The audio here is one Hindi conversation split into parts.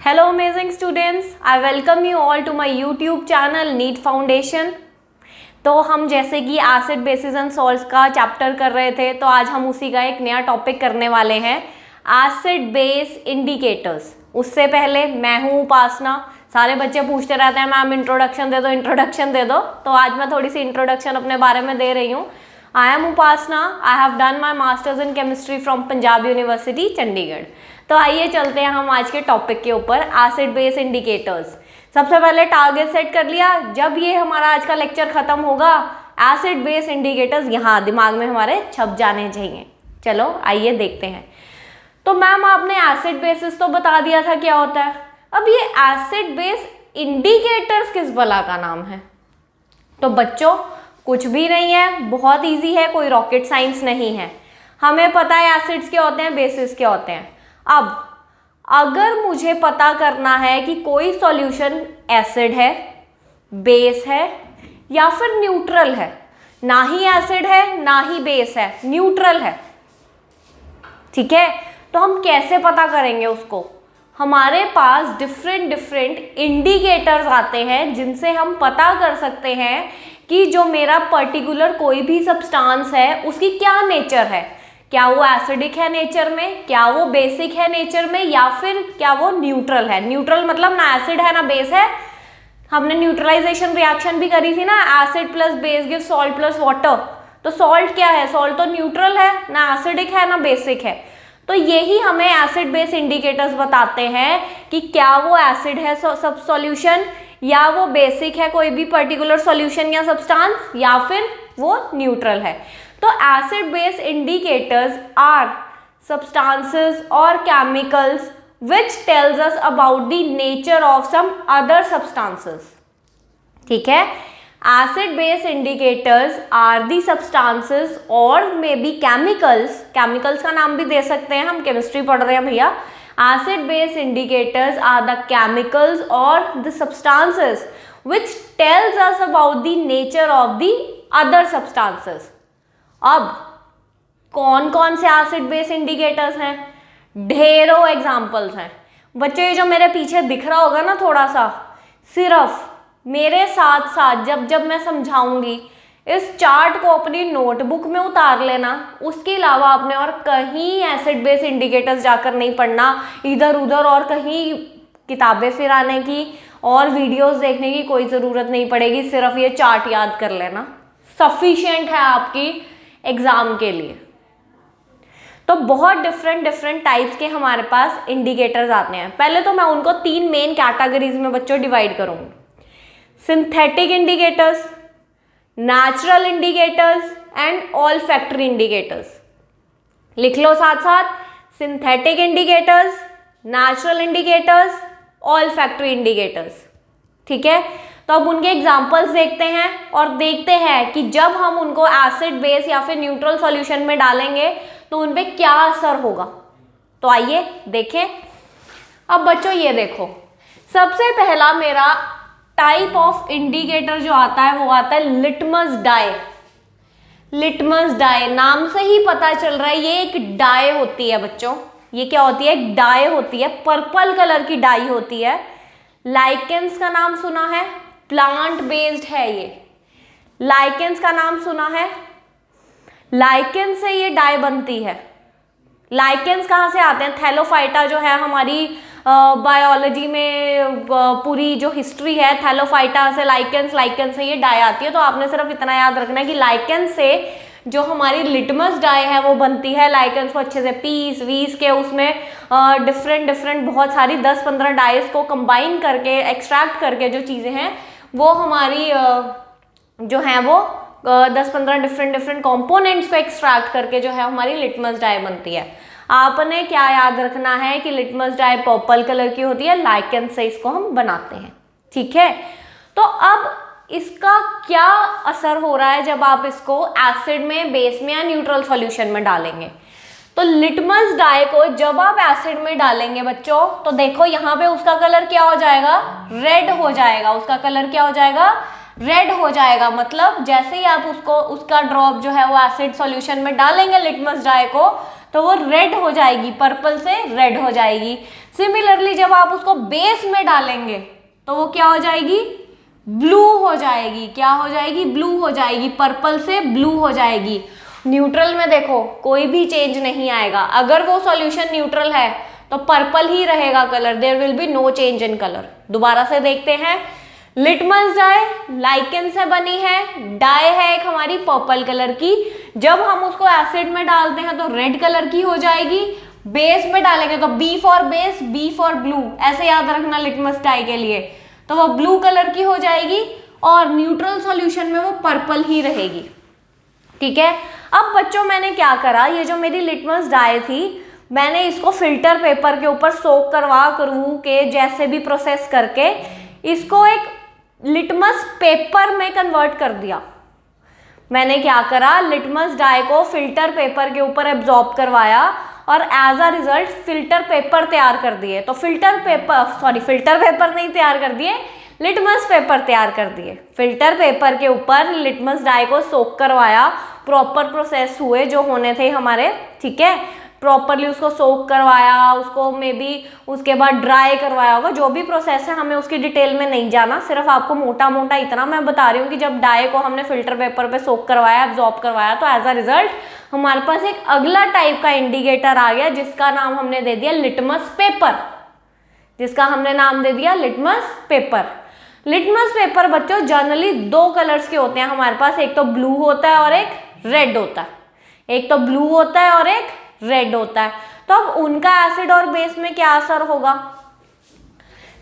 Hello amazing students, I welcome you all to my YouTube channel NEET Foundation। तो हम जैसे कि एसिड बेसिस एंड सॉल्ट्स का चैप्टर कर रहे थे, तो आज हम उसी का एक नया टॉपिक करने वाले हैं, एसिड बेस इंडिकेटर्स। उससे पहले मैं हूँ उपासना। सारे बच्चे पूछते रहते हैं मैम इंट्रोडक्शन दे दो, इंट्रोडक्शन दे दो, तो आज मैं थोड़ी सी इंट्रोडक्शन अपने बारे में दे रही हूँ। I am Upasana, I have done my masters in chemistry from Punjab university Chandigarh. तो आइए चलते हैं हम आज के टॉपिक के ऊपर, एसिड बेस इंडिकेटर्स। सबसे पहले टारगेट सेट कर लिया, जब ये हमारा आज का लेक्चर खत्म होगा एसिड बेस इंडिकेटर्स यहाँ दिमाग में हमारे छप जाने चाहिए। चलो आइए देखते हैं। तो मैम आपने एसिड बेसिस तो बता दिया था क्या होता है, अब ये एसिड बेस इंडिकेटर्स किस बला का नाम है? तो बच्चों कुछ भी नहीं है, बहुत इजी है, कोई रॉकेट साइंस नहीं है। हमें पता है एसिड्स क्या होते हैं, बेसिस क्या होते हैं। अब अगर मुझे पता करना है कि कोई सॉल्यूशन एसिड है, बेस है या फिर न्यूट्रल है, ना ही एसिड है ना ही बेस है, न्यूट्रल है, ठीक है, तो हम कैसे पता करेंगे उसको? हमारे पास डिफरेंट इंडिकेटर्स आते हैं जिनसे हम पता कर सकते हैं कि जो मेरा पर्टिकुलर कोई भी सब्सटेंस है उसकी क्या नेचर है। क्या वो एसिडिक है नेचर में, क्या वो बेसिक है नेचर में, या फिर क्या वो न्यूट्रल है। न्यूट्रल मतलब ना एसिड है ना बेस है। हमने न्यूट्रलाइजेशन रिएक्शन भी करी थी ना, acid plus base give salt plus water. तो सॉल्ट क्या है? सॉल्ट तो न्यूट्रल है, ना एसिडिक है ना बेसिक है। तो यही हमें एसिड बेस इंडिकेटर्स बताते हैं कि क्या वो एसिड है सब सॉल्यूशन, या वो बेसिक है कोई भी पर्टिकुलर सॉल्यूशन या सब्सटेंस, या फिर वो न्यूट्रल है। तो acid base indicators are substances or chemicals which tells us about the nature of some other substances। ठीक है, acid base indicators are the substances or maybe chemicals का नाम भी दे सकते हैं, हम केमिस्ट्री पढ़ रहे हैं भैया। acid base indicators are the chemicals or the substances which tells us about the nature of the other substances। अब कौन कौन से एसिड बेस इंडिकेटर्स हैं? ढेरों एग्जांपल्स हैं बच्चों। ये जो मेरे पीछे दिख रहा होगा ना थोड़ा सा, सिर्फ मेरे साथ साथ जब जब मैं समझाऊंगी इस चार्ट को अपनी नोटबुक में उतार लेना। उसके अलावा आपने और कहीं एसिड बेस इंडिकेटर्स जाकर नहीं पढ़ना, इधर उधर और कहीं किताबें फिराने की और वीडियोस देखने की कोई ज़रूरत नहीं पड़ेगी। सिर्फ ये चार्ट याद कर लेना, सफिशिएंट है आपकी एग्जाम के लिए। तो बहुत डिफरेंट टाइप्स के हमारे पास इंडिकेटर्स आते हैं। पहले तो मैं उनको तीन मेन कैटेगरीज में बच्चों डिवाइड करूंगी, synthetic indicators, natural indicators and olfactory indicators. लिख लो साथ साथ, synthetic indicators, natural indicators, olfactory indicators. ठीक है, तो अब उनके एग्जाम्पल्स देखते हैं और देखते हैं कि जब हम उनको एसिड बेस या फिर न्यूट्रल सॉल्यूशन में डालेंगे तो उन पे क्या असर होगा। तो आइए देखें। अब बच्चों ये देखो, सबसे पहला मेरा टाइप ऑफ इंडिकेटर जो आता है वो आता है लिटमस डाई। लिटमस डाई नाम से ही पता चल रहा है ये एक डाई होती है बच्चों। ये क्या होती है? एक डाई होती है, पर्पल कलर की डाई होती है। लाइकेंस का नाम सुना है, प्लांट बेस्ड है ये। लाइकेंस का नाम सुना है, लाइकेंस से ये डाई बनती है। लाइकेंस कहाँ से आते हैं? थैलोफाइटा जो है हमारी बायोलॉजी में पूरी जो हिस्ट्री है, थैलोफाइटा से लाइकेंस से ये डाई आती है। तो आपने सिर्फ इतना याद रखना है कि लाइकेंस से जो हमारी लिटमस डाई है वो बनती है। लाइकेंस को अच्छे से पीस वीस के उसमें डिफरेंट बहुत सारी 10-15 डाइस को कंबाइन करके एक्सट्रैक्ट करके जो चीज़ें हैं वो हमारी जो हैं वो 10-15 डिफरेंट कंपोनेंट्स को एक्सट्रैक्ट करके जो है हमारी लिटमस डाई बनती है। आपने क्या याद रखना है कि लिटमस डाई पर्पल कलर की होती है, लाइकेंस से इसको हम बनाते हैं। ठीक है, तो अब इसका क्या असर हो रहा है जब आप इसको एसिड में, बेस में या न्यूट्रल सॉल्यूशन में डालेंगे। तो लिटमस डाई को जब आप एसिड में डालेंगे बच्चों, तो देखो यहाँ पे उसका कलर क्या हो जाएगा? रेड हो जाएगा। उसका कलर क्या हो जाएगा? रेड हो जाएगा। मतलब जैसे ही आप उसका ड्रॉप जो है वो एसिड सॉल्यूशन में डालेंगे लिटमस डाई को, तो वो रेड हो जाएगी, पर्पल से रेड हो जाएगी। सिमिलरली जब आप उसको बेस में डालेंगे तो वो क्या हो जाएगी, ब्लू हो जाएगी। क्या हो जाएगी, ब्लू हो जाएगी, पर्पल से ब्लू हो जाएगी। न्यूट्रल में देखो कोई भी चेंज नहीं आएगा, अगर वो सॉल्यूशन न्यूट्रल है तो पर्पल ही रहेगा colour, there will be no change in colour. दोबारा से देखते हैं, लिटमस डाई लाइकेन से बनी है, डाई है एक हमारी पर्पल कलर की, जब हम उसको एसिड में डालते हैं तो रेड कलर की हो जाएगी, बेस में डालेंगे तो B for base, B for blue, ऐसे याद रखना लिटमस डाई के लिए, तो वो ब्लू कलर की हो जाएगी और न्यूट्रल सॉल्यूशन में वो पर्पल ही रहेगी। ठीक है, अब बच्चों मैंने क्या करा, ये जो मेरी लिटमस डाई थी मैंने इसको फिल्टर पेपर के ऊपर सोक करवा के जैसे भी प्रोसेस करके इसको एक लिटमस पेपर में कन्वर्ट कर दिया। मैंने क्या करा, लिटमस डाई को फिल्टर पेपर के ऊपर एब्जॉर्ब करवाया और as a result filter paper तैयार कर दिए। तो फिल्टर पेपर नहीं तैयार कर दिए, लिटमस पेपर तैयार कर दिए। फिल्टर पेपर के ऊपर लिटमस डाई को सोक करवाया, प्रॉपर प्रोसेस हुए जो होने थे हमारे, ठीक है, प्रॉपरली उसको सोक करवाया, उसको मे बी उसके बाद ड्राई करवाया होगा, जो भी प्रोसेस है हमें उसकी डिटेल में नहीं जाना, सिर्फ आपको मोटा मोटा इतना मैं बता रही हूँ कि जब डाई को हमने फिल्टर पेपर पे सोक करवाया, एब्जॉर्ब करवाया, तो एज अ रिजल्ट हमारे पास एक अगला टाइप का इंडिकेटर आ गया जिसका नाम हमने दे दिया लिटमस पेपर, जिसका हमने नाम दे दिया लिटमस पेपर। लिटमस पेपर बच्चों जनरली दो कलर्स के होते हैं हमारे पास, एक तो ब्लू होता है और एक रेड होता है, एक तो ब्लू होता है और एक रेड होता है। तो अब उनका एसिड और बेस में क्या असर होगा,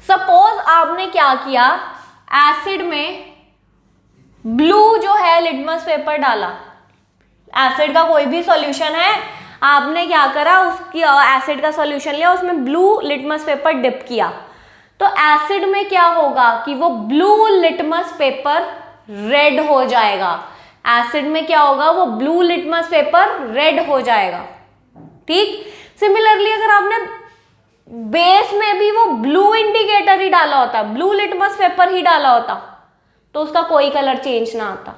सपोज आपने क्या किया, एसिड में ब्लू जो है लिटमस पेपर डाला, एसिड का कोई भी सॉल्यूशन है, आपने क्या करा, उसकी एसिड का सॉल्यूशन लिया, उसमें ब्लू लिटमस पेपर डिप किया, तो एसिड में क्या होगा कि वो ब्लू लिटमस पेपर रेड हो जाएगा। एसिड में क्या होगा, वो ब्लू लिटमस पेपर रेड हो जाएगा। ठीक, सिमिलरली अगर आपने बेस में भी वो ब्लू इंडिकेटर ही डाला होता, ब्लू लिटमस पेपर ही डाला होता, तो उसका कोई कलर चेंज ना आता।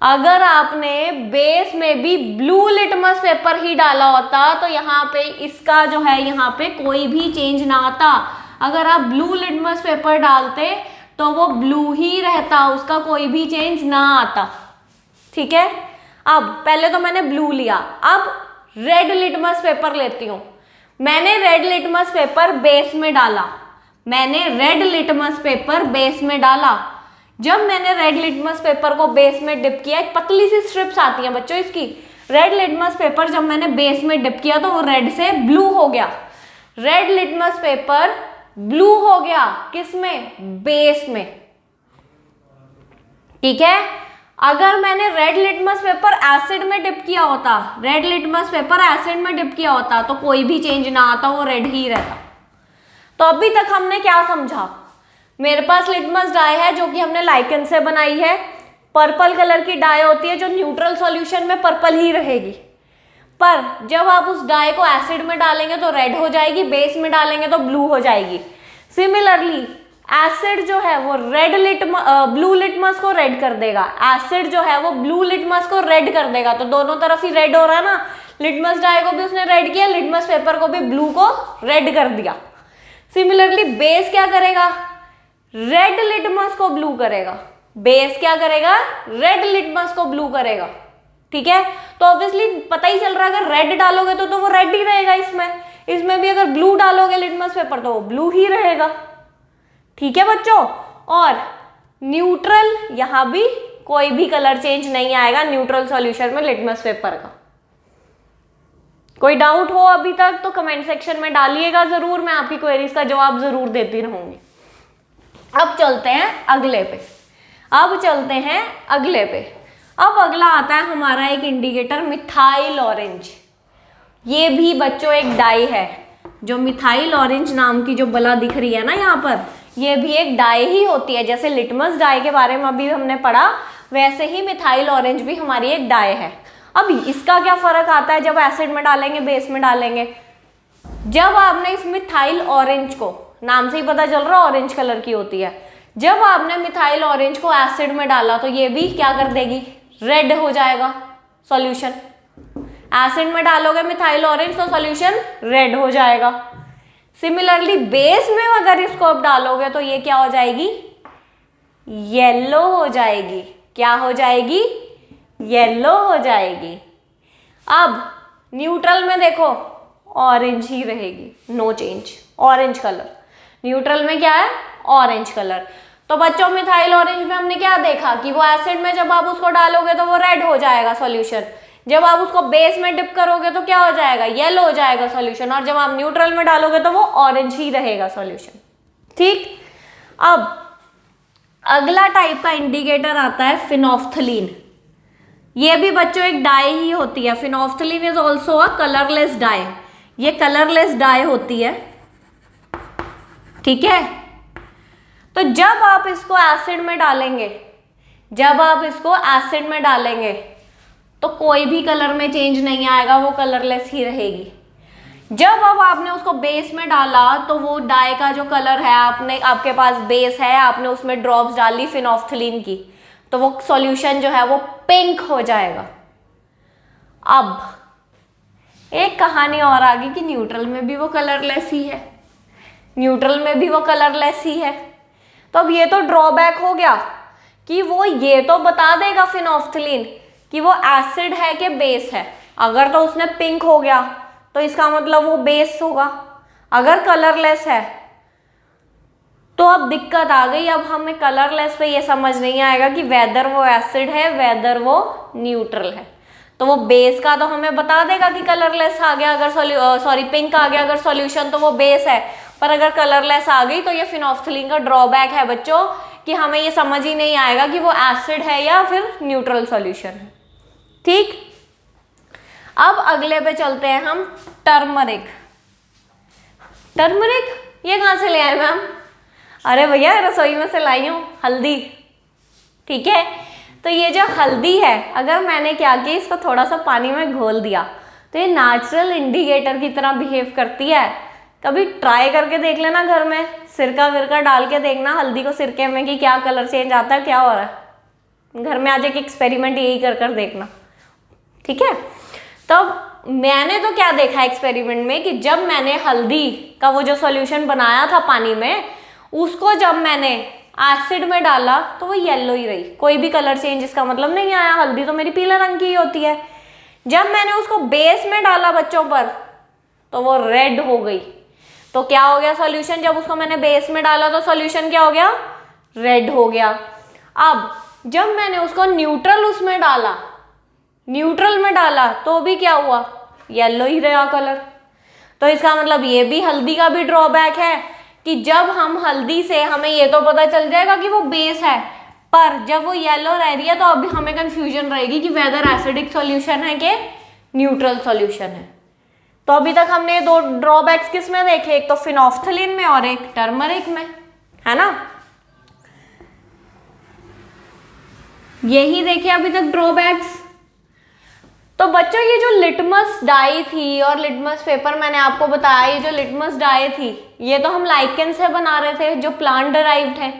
अगर आपने बेस में भी ब्लू लिटमस पेपर ही डाला होता तो यहाँ पे इसका जो है यहाँ पे कोई भी चेंज ना आता। अगर आप ब्लू लिटमस पेपर डालते तो वो ब्लू ही रहता, उसका कोई भी चेंज ना आता। ठीक है, अब पहले तो मैंने ब्लू लिया, अब रेड लिटमस पेपर लेती हूँ। मैंने रेड लिटमस पेपर बेस में डाला, मैंने रेड लिटमस पेपर बेस में डाला। जब मैंने रेड लिटमस पेपर को बेस में डिप किया, एक पतली सी स्ट्रिप्स आती हैं बच्चों इसकी, रेड लिटमस पेपर जब मैंने बेस में डिप किया तो वो रेड से ब्लू हो गया। रेड लिटमस पेपर ब्लू हो गया किसमें, बेस में। ठीक है, अगर मैंने रेड लिटमस पेपर एसिड में डिप किया होता, रेड लिटमस पेपर एसिड में डिप किया होता तो कोई भी चेंज ना आता, वो रेड ही रहता। तो अभी तक हमने क्या समझा, मेरे पास लिटमस डाई है जो कि हमने लाइकेन से बनाई है, पर्पल कलर की डाई होती है जो न्यूट्रल सॉल्यूशन में पर्पल ही रहेगी, पर जब आप उस डाई को एसिड में डालेंगे तो रेड हो जाएगी, बेस में डालेंगे तो ब्लू हो जाएगी। सिमिलरली एसिड जो है वो ब्लू लिटमस को रेड कर देगा, एसिड जो है वो ब्लू लिटमस को रेड कर देगा, तो दोनों तरफ ही रेड हो रहा है ना। लिटमस डाई को भी उसने रेड किया, लिटमस पेपर को भी ब्लू को रेड कर दिया। सिमिलरली बेस क्या करेगा, रेड लिटमस को ब्लू करेगा, बेस क्या करेगा, रेड लिटमस को ब्लू करेगा। ठीक है, तो ऑब्वियसली पता ही चल रहा है, अगर रेड डालोगे तो वो रेड ही रहेगा, इसमें भी अगर ब्लू डालोगे लिटमस पेपर तो वो ब्लू ही रहेगा। ठीक है बच्चों, और न्यूट्रल, यहां भी कोई भी कलर चेंज नहीं आएगा न्यूट्रल सॉल्यूशन में लिटमस पेपर का। कोई डाउट हो अभी तक तो कमेंट सेक्शन में डालिएगा जरूर, मैं आपकी क्वेरीज का जवाब जरूर देती रहूंगी। अब चलते हैं अगले पे, अब अगला आता है हमारा एक इंडिकेटर मिथाइल ऑरेंज। ये भी बच्चों एक डाई है, जो मिथाइल ऑरेंज नाम की जो बला दिख रही है ना यहाँ पर, ये भी एक डाई ही होती है। जैसे लिटमस डाई के बारे में अभी हमने पढ़ा, वैसे ही मिथाइल ऑरेंज भी हमारी एक डाई है। अब इसका क्या फर्क आता है जब एसिड में डालेंगे, बेस में डालेंगे। जब आपने इस मिथाइल ऑरेंज को, नाम से ही पता चल रहा ऑरेंज कलर की होती है, जब आपने मिथाइल ऑरेंज को एसिड में डाला तो ये भी क्या कर देगी, रेड हो जाएगा सॉल्यूशन। एसिड में डालोगे मिथाइल ऑरेंज तो सॉल्यूशन रेड हो जाएगा। सिमिलरली बेस में अगर इसको अब डालोगे तो ये क्या हो जाएगी, येलो हो जाएगी। क्या हो जाएगी, येलो हो जाएगी। अब न्यूट्रल में देखो ऑरेंज ही रहेगी, no change, orange colour. Neutral में क्या है, ऑरेंज कलर। तो बच्चों मिथाइल ऑरेंज में हमने क्या देखा कि वो एसिड में जब आप उसको डालोगे तो वो रेड हो जाएगा सॉल्यूशन, जब आप उसको बेस में डिप करोगे तो क्या हो जाएगा, येलो हो जाएगा सॉल्यूशन, और जब आप न्यूट्रल में डालोगे तो वो ऑरेंज ही रहेगा सॉल्यूशन। ठीक, अब अगला टाइप का इंडिकेटर आता है फिनोफ्थलीन। ये भी बच्चों एक डाई ही होती है। Phenolphthalein is also a colourless dye. ये कलरलेस डाई होती है, ठीक है। तो जब आप इसको एसिड में डालेंगे, जब आप इसको एसिड में डालेंगे तो कोई भी कलर में चेंज नहीं आएगा, वो कलरलेस ही रहेगी। जब अब आपने उसको बेस में डाला तो वो डाई का जो कलर है, आपके पास बेस है, आपने उसमें ड्रॉप्स डाली फिनोफ्थलीन की, तो वो सॉल्यूशन जो है वो पिंक हो जाएगा। अब एक कहानी और आ गई कि न्यूट्रल में भी वो कलरलेस ही है, न्यूट्रल में भी वो कलरलेस ही है। तो अब ये तो ड्रॉबैक हो गया कि वो ये तो बता देगा फिनोफ्थलीन कि वो एसिड है कि बेस है। अगर तो उसने पिंक हो गया तो इसका मतलब वो बेस होगा। अगर कलरलेस है तो अब दिक्कत आ गई। अब हमें कलरलेस पे ये समझ नहीं आएगा कि वेदर वो एसिड है, वेदर वो न्यूट्रल है। तो वो बेस का तो हमें बता देगा कि कलरलेस आ गया, अगर पिंक आ गया अगर सॉल्यूशन, तो वो बेस है। पर अगर कलरलेस आ गई तो ये फिनोफ्थलीन का ड्रॉबैक है बच्चों कि हमें ये समझ ही नहीं आएगा कि वो एसिड है या फिर न्यूट्रल सॉल्यूशन है। ठीक, अब अगले पे चलते हैं हम, टर्मरिक। टर्मरिक ये कहाँ से ले आए मैम? अरे भैया रसोई में से लाई हूँ, हल्दी। ठीक है, तो ये जो हल्दी है, अगर मैंने क्या किया, इसको थोड़ा सा पानी में घोल दिया तो ये नेचुरल इंडिकेटर की तरह बिहेव करती है। कभी ट्राई करके देख लेना घर में, सिरका विरका डाल के देखना हल्दी को सिरके में कि क्या कलर चेंज आता है, क्या हो रहा है। घर में आज एक एक्सपेरिमेंट यही कर देखना, ठीक है। तब मैंने तो क्या देखा एक्सपेरिमेंट में कि जब मैंने हल्दी का वो जो सॉल्यूशन बनाया था पानी में, उसको जब मैंने एसिड में डाला तो वो येलो ही रही, कोई भी कलर चेंज इसका मतलब नहीं आया। हल्दी तो मेरी पीले रंग की ही होती है। जब मैंने उसको बेस में डाला बच्चों पर तो वो रेड हो गई। तो क्या हो गया सॉल्यूशन, जब उसको मैंने बेस में डाला तो सॉल्यूशन क्या हो गया, रेड हो गया। अब जब मैंने उसको न्यूट्रल में डाला तो भी क्या हुआ, येलो ही रहा कलर। तो इसका मतलब ये भी हल्दी का भी ड्रॉबैक है कि जब हम हल्दी से, हमें ये तो पता चल जाएगा कि वो बेस है, पर जब वो येलो रह रही है तो अभी हमें कंफ्यूजन रहेगी कि वेदर एसिडिक सॉल्यूशन है कि न्यूट्रल सॉल्यूशन है। तो अभी तक हमने दो ड्रॉबैक्स किस में देखे, एक तो फिनोफ्थलीन में और एक टर्मरिक में, है ना। यही देखे अभी तक ड्रॉबैक्स। तो बच्चों ये जो लिटमस डाई थी और लिटमस पेपर मैंने आपको बताया, ये जो लिटमस डाई थी ये तो हम लाइकेन से बना रहे थे जो प्लांट डराइव्ड है।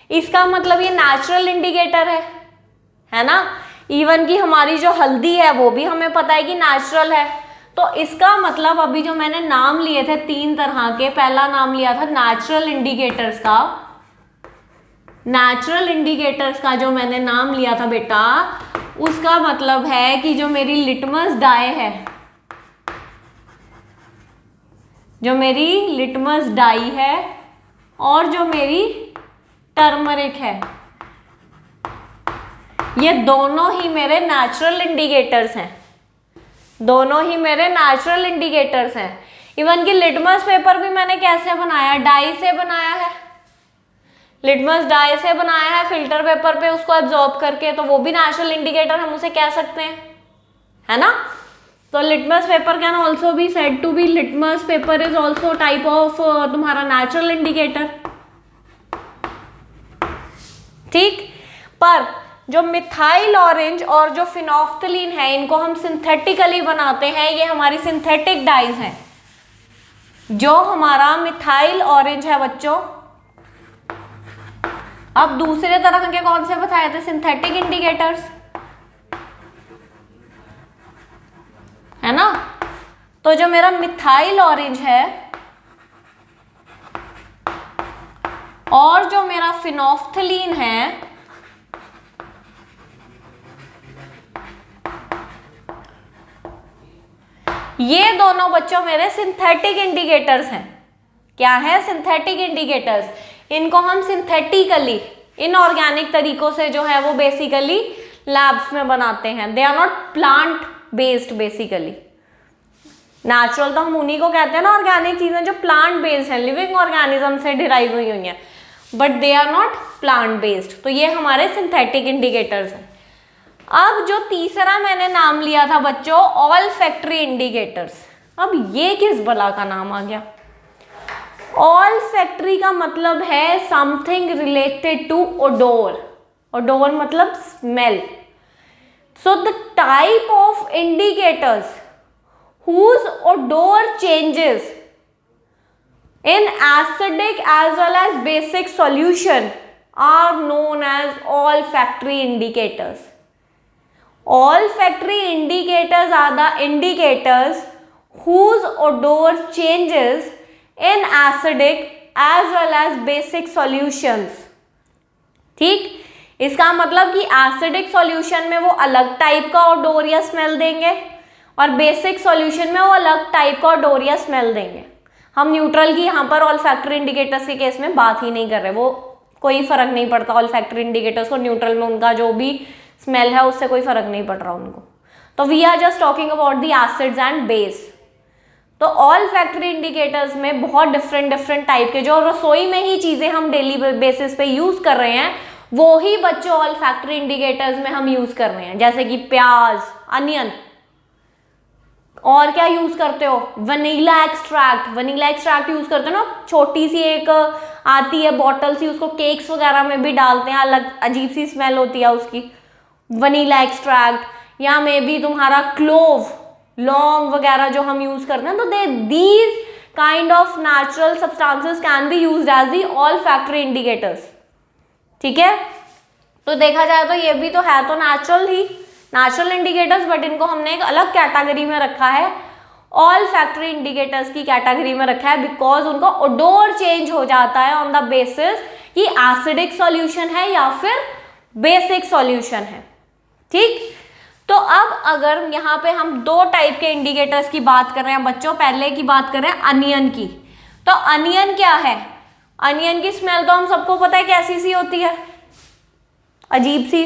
इसका मतलब ये नेचुरल इंडिकेटर है ना। इवन कि हमारी जो हल्दी है वो भी हमें पता है कि नेचुरल है। तो इसका मतलब अभी जो मैंने नाम लिए थे 3 तरह के, पहला नाम लिया था नेचुरल इंडिकेटर्स का। नेचुरल इंडिकेटर्स का जो मैंने नाम लिया था बेटा, उसका मतलब है कि जो मेरी लिटमस डाई है, जो मेरी लिटमस डाई है और जो मेरी टर्मरिक है, ये दोनों ही मेरे नेचुरल इंडिकेटर्स हैं। दोनों ही मेरे नेचुरल इंडिकेटर्स हैं। इवन कि लिटमस पेपर भी मैंने कैसे बनाया, डाई से बनाया है। लिटमस डाई से बनाया है फिल्टर पेपर पे उसको एब्जॉर्ब करके, तो वो भी नेचुरल इंडिकेटर हम उसे कह सकते हैं, है ना। तो litmus paper can also be said to be, litmus paper is also type of तुम्हारा नेचुरल इंडिकेटर। ठीक, पर जो मिथाइल ऑरेंज और जो फिनोफ्थलीन है इनको हम सिंथेटिकली बनाते हैं। ये हमारी सिंथेटिक डाइज हैं। जो हमारा मिथाइल ऑरेंज है बच्चों, अब दूसरे तरह के कौन से बताए थे सिंथेटिक इंडिकेटर्स, है ना। तो जो मेरा मिथाइल ऑरेंज है और जो मेरा फिनोफ्थलीन है ये दोनों बच्चों मेरे सिंथेटिक इंडिकेटर्स हैं। क्या है? Synthetic indicators. इनको हम सिंथेटिकली इनऑर्गेनिक तरीकों से जो है वो बेसिकली लैब्स में बनाते हैं। They are not plant based basically. Natural तो हम उन्हीं को कहते हैं ना, ऑर्गेनिक चीजें जो प्लांट बेस्ड है, लिविंग ऑर्गेनिज्म से डिराइव हुई हुई हैं, but they are not plant based. तो ये हमारे सिंथेटिक इंडिकेटर्स हैं। अब जो तीसरा मैंने नाम लिया था बच्चों, ऑल फैक्ट्री इंडिकेटर्स। अब ये किस बला का नाम आ गया? ऑल फैक्ट्री का मतलब है something related to odour. Odour मतलब smell. So the type of indicators whose odor changes in acidic as well as basic solution are known as olfactory indicators. Olfactory indicators are the indicators whose odor changes in acidic as well as basic solutions. ठीक, इसका मतलब कि एसिडिक सॉल्यूशन में वो अलग टाइप का ओडोर या स्मेल देंगे और बेसिक सॉल्यूशन में वो अलग टाइप का ओडोर या स्मेल देंगे। हम न्यूट्रल की यहाँ पर ऑल्फैक्टरी इंडिकेटर्स के केस में बात ही नहीं कर रहे, वो कोई फर्क नहीं पड़ता ऑल्फैक्टरी इंडिकेटर्स को, न्यूट्रल में उनका जो भी स्मेल है उससे कोई फर्क नहीं पड़ रहा उनको। तो we are just talking about the acids and base. तो ऑल्फैक्टरी इंडिकेटर्स में बहुत डिफरेंट टाइप के, जो रसोई में ही चीजें हम डेली बेसिस पे यूज कर रहे हैं वो ही बच्चों ऑल्फैक्टरी इंडिकेटर्स में हम यूज कर रहे हैं। जैसे कि प्याज, अनियन, और क्या यूज करते हो? Vanilla extract. Vanilla extract use करते हो ना, छोटी सी एक आती है बॉटल सी, उसको केक्स वगैरह में भी डालते हैं, अलग अजीब सी स्मेल होती है उसकी, वनीला एक्सट्रैक्ट। या मे बी तुम्हारा क्लोव, लौंग वगैरह जो हम यूज करते हैं। तो these kind of natural substances can be used as the olfactory indicators. ठीक है, तो देखा जाए तो ये भी तो है तो natural he, natural indicators, but इनको हमने एक अलग कैटेगरी में रखा है, ऑल फैक्ट्री इंडिकेटर्स की कैटेगरी में रखा है, बिकॉज उनका ओडोर चेंज हो जाता है ऑन द बेसिस कि एसिडिक सॉल्यूशन है या फिर बेसिक सॉल्यूशन है। ठीक, तो अब अगर यहाँ पे हम दो टाइप के इंडिकेटर्स की बात कर रहे हैं बच्चों, पहले की बात कर रहे हैं अनियन की। तो अनियन क्या है? अनियन की स्मेल तो हम सबको पता है कैसी सी होती है, अजीब सी,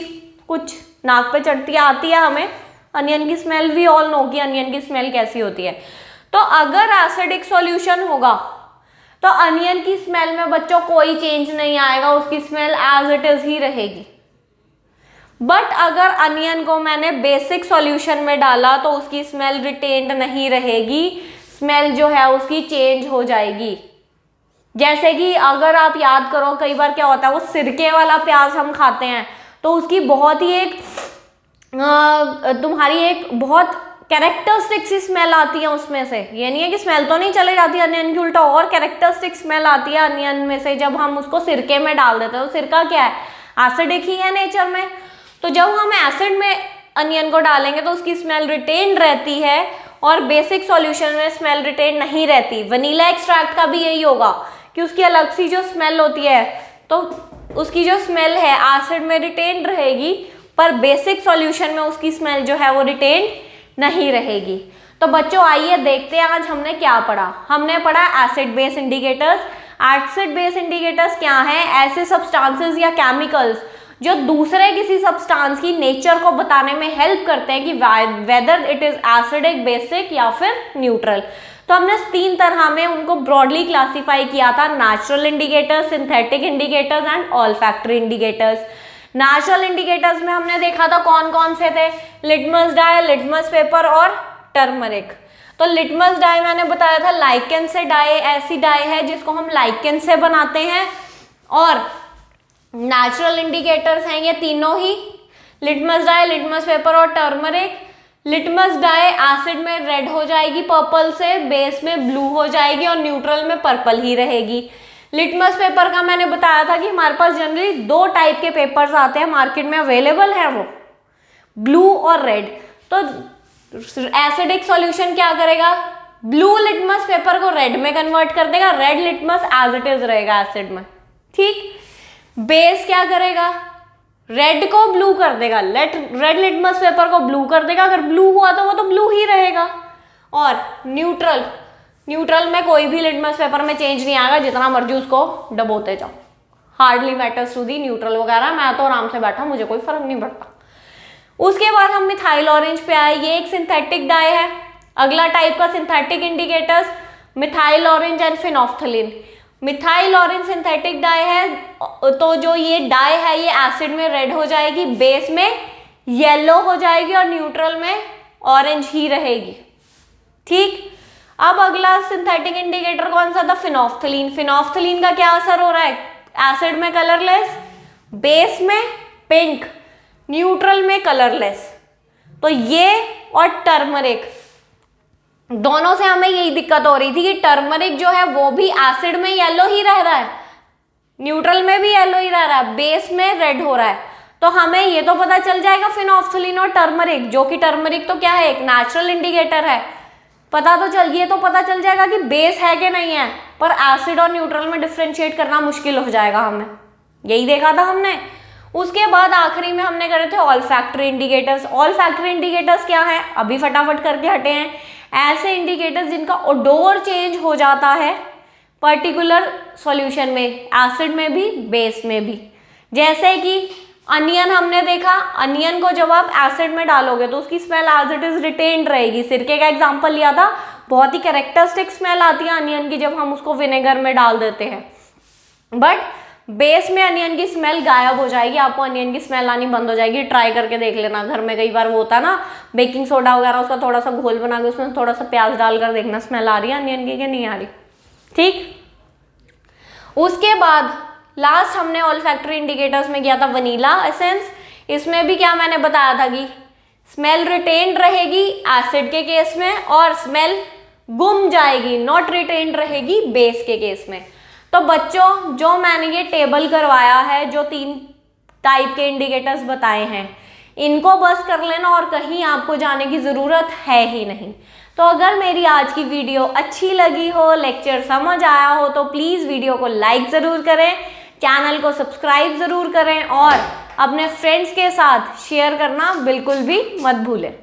कुछ नाक पे चढ़ती आती है हमें। अनियन की स्मेल वी ऑल नो कि अनियन की स्मेल कैसी होती है। तो अगर एसिडिक सॉल्यूशन होगा तो अनियन की स्मेल में बच्चों कोई चेंज नहीं आएगा, उसकी स्मेल एज इट इज ही रहेगी। बट अगर अनियन को मैंने बेसिक सॉल्यूशन में डाला तो उसकी स्मेल रिटेन्ड नहीं रहेगी, स्मेल जो है उसकी चेंज हो जाएगी। जैसे कि अगर आप याद करो, कई बार क्या होता है, वो सिरके वाला प्याज हम खाते हैं तो उसकी बहुत ही एक तुम्हारी एक बहुत कैरेक्टरिस्टिक सी स्मेल आती है उसमें से। ये नहीं है कि स्मेल तो नहीं चली जाती अनियन की, उल्टा और कैरेक्टरिस्टिक स्मेल आती है अनियन में से जब हम उसको सिरके में डाल देते हैं। तो सिरका क्या है? एसिडिक ही है नेचर में। तो जब हम एसिड में अनियन को डालेंगे तो उसकी स्मेल रिटेन रहती है और बेसिक सॉल्यूशन में स्मेल रिटेन नहीं रहती। वनीला एक्सट्रैक्ट का भी यही होगा कि उसकी अलग सी जो स्मेल होती है, तो उसकी जो स्मेल है एसिड में रिटेन रहेगी, पर बेसिक सॉल्यूशन में उसकी स्मेल जो है वो रिटेन नहीं रहेगी। तो बच्चों आइए देखते हैं आज हमने क्या पढ़ा। हमने पढ़ा acid base indicators. Acid base indicators क्या हैं? ऐसे सब्सटेंसेस या केमिकल्स जो दूसरे किसी सब्सटेंस की नेचर को बताने में हेल्प करते हैं कि whether it is acidic, basic या फिर न्यूट्रल। तो हमने 3 तरह में उनको ब्रॉडली क्लासिफाई किया था, natural indicators, synthetic indicators and olfactory indicators. Natural indicators में हमने देखा था कौन कौन से थे, लिटमस डाई, लिटमस पेपर और टर्मरिक। तो लिटमस डाई मैंने बताया था लाइकेन से डाई, ऐसी डाई है जिसको हम लाइकेन से बनाते हैं। और नेचुरल इंडिकेटर्स हैं ये तीनों ही, लिटमस डाई, लिटमस पेपर और टर्मरिक। लिटमस डाई एसिड में रेड हो जाएगी पर्पल से, बेस में ब्लू हो जाएगी और न्यूट्रल में पर्पल ही रहेगी। लिटमस पेपर का मैंने बताया था कि हमारे पास जनरली 2 टाइप के पेपर्स आते हैं, मार्केट में अवेलेबल है, वो ब्लू और रेड। तो एसिडिक सॉल्यूशन क्या करेगा? ब्लू लिटमस पेपर को रेड में कन्वर्ट कर देगा, red litmus as it is रहेगा एसिड में। ठीक, बेस क्या करेगा, रेड को ब्लू कर देगा, रेड लिटमस पेपर को ब्लू कर देगा, अगर ब्लू हुआ तो वो तो ब्लू ही रहेगा। और न्यूट्रल में कोई भी लिटमस पेपर में चेंज नहीं आएगा, जितना मर्जी उसको डबोते जाओ, hardly matters to the neutral वगैरह, मैं तो आराम से बैठा, मुझे कोई फर्क नहीं पड़ता। उसके बाद हम मिथाइल ऑरेंज पे आए, ये एक सिंथेटिक डाई है। अगला टाइप का synthetic indicators methyl orange and phenolphthalein. Methyl orange synthetic die है, तो जो ये डाई है ये एसिड में रेड हो जाएगी, बेस में येलो हो जाएगी और न्यूट्रल में ऑरेंज ही रहेगी। ठीक, अब अगला सिंथेटिक इंडिकेटर कौन सा था, फिनोफ्थलीन। फिनोफ्थलीन का क्या असर हो रहा है, एसिड में कलरलेस, बेस में पिंक, न्यूट्रल में कलरलेस। तो ये और टर्मरिक, दोनों से हमें यही दिक्कत हो रही थी कि टर्मरिक जो है वो भी एसिड में येलो ही रह रहा है, न्यूट्रल में भी येलो ही रह रहा है, बेस में रेड हो रहा है। तो हमें ये तो पता चल जाएगा फिनोफ्थलीन और टर्मरिक, जो कि टर्मरिक तो क्या है, एक नेचुरल इंडिकेटर है, ये तो पता चल जाएगा कि बेस है कि नहीं है, पर एसिड और न्यूट्रल में डिफ्रेंशिएट करना मुश्किल हो जाएगा हमें, यही देखा था हमने। उसके बाद आखिरी में हमने करे थे ऑल्फैक्टरी इंडिकेटर्स। ऑल्फैक्टरी इंडिकेटर्स क्या है, अभी फटाफट करके हटे हैं, ऐसे इंडिकेटर्स जिनका ओडोर चेंज हो जाता है पर्टिकुलर सॉल्यूशन में, एसिड में भी बेस में भी। जैसे कि अनियन हमने देखा, अनियन को जब आप एसिड में डालोगे तो उसकी smell as it is retained रहेगी। सिरके का एग्जांपल लिया था, बहुत ही कैरेक्टरिस्टिक स्मेल आती है अनियन की जब हम उसको विनेगर में डाल देते हैं, बट बेस में अनियन की स्मेल गायब हो जाएगी, आपको अनियन की स्मेल आनी बंद हो जाएगी। ट्राई करके देख लेना घर में, कई बार वो होता है ना बेकिंग सोडा वगैरह, उसका थोड़ा सा घोल बना के उसमें थोड़ा सा प्याज डालकर देखना स्मेल आ रही है अनियन की कि नहीं आ रही। ठीक, उसके बाद लास्ट हमने ऑल्फैक्टरी इंडिकेटर्स में किया था वनीला एसेंस। इसमें भी क्या मैंने बताया था कि स्मेल रिटेन्ड रहेगी एसिड के केस में, और स्मेल गुम जाएगी, नॉट रिटेन्ड रहेगी बेस के केस में। तो बच्चों, जो मैंने ये टेबल करवाया है, जो 3 टाइप के इंडिकेटर्स बताए हैं, इनको बस कर लेना और कहीं आपको जाने की ज़रूरत है ही नहीं। तो अगर मेरी आज की वीडियो अच्छी लगी हो, लेक्चर समझ आया हो, तो प्लीज़ वीडियो को लाइक ज़रूर करें, चैनल को सब्सक्राइब ज़रूर करें और अपने फ्रेंड्स के साथ शेयर करना बिल्कुल भी मत भूलें।